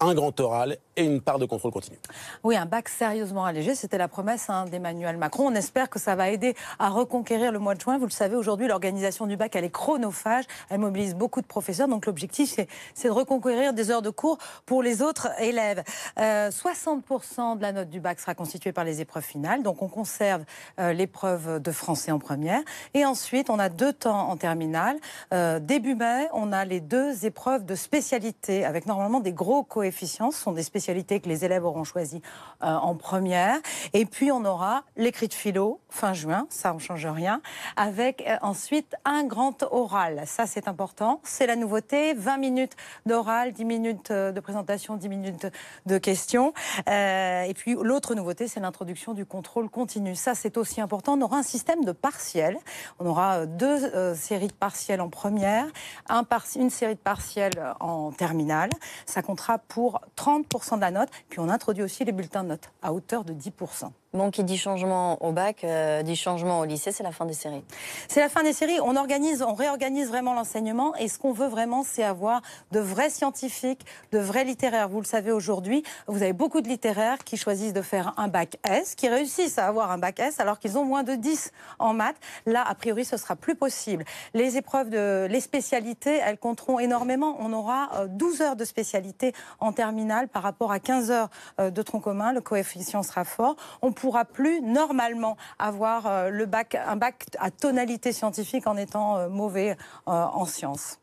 un grand oral et une part de contrôle continu. Oui, un bac sérieusement allégé, c'était la promesse d'Emmanuel Macron. On espère que ça va aider à reconquérir le mois de juin. Vous le savez, aujourd'hui, l'organisation du bac, elle est chronophage, elle mobilise beaucoup de professeurs. Donc l'objectif, c'est de reconquérir des heures de cours pour les autres élèves. 60% de la note du bac sera constituée par les épreuves finales. Donc on conserve l'épreuve de français en première. Et ensuite, on a 2 temps en terminale. Début mai, on a les 2 épreuves de spécialité avec normalement des gros coefficients. Ce sont des spécialités que les élèves auront choisies en première. Et puis, on aura l'écrit de philo fin juin, ça, on ne change rien, avec ensuite un grand oral. Ça, c'est important. C'est la nouveauté. 20 minutes d'oral, 10 minutes de présentation, 10 minutes de questions. Et puis, l'autre nouveauté, c'est l'introduction du contrôle continu. Ça, c'est aussi important. On aura un système de partiels. On aura 2 séries de partiels en première, une série de partiels en terminale. Ça comptera pour 30% de la note. Puis on introduit aussi les bulletins de notes à hauteur de 10%. Bon, qui dit changement au bac, dit changement au lycée, c'est la fin des séries. C'est la fin des séries. On réorganise vraiment l'enseignement. Et ce qu'on veut vraiment, c'est avoir de vrais scientifiques, de vrais littéraires. Vous le savez aujourd'hui, vous avez beaucoup de littéraires qui choisissent de faire un bac S, qui réussissent à avoir un bac S alors qu'ils ont moins de 10 en maths. Là, a priori, ce sera plus possible. Les épreuves les spécialités, elles compteront énormément. On aura 12 heures de spécialité en terminale par rapport à 15 heures de tronc commun. Le coefficient sera fort. On pourra plus normalement avoir un bac à tonalité scientifique en étant mauvais en sciences.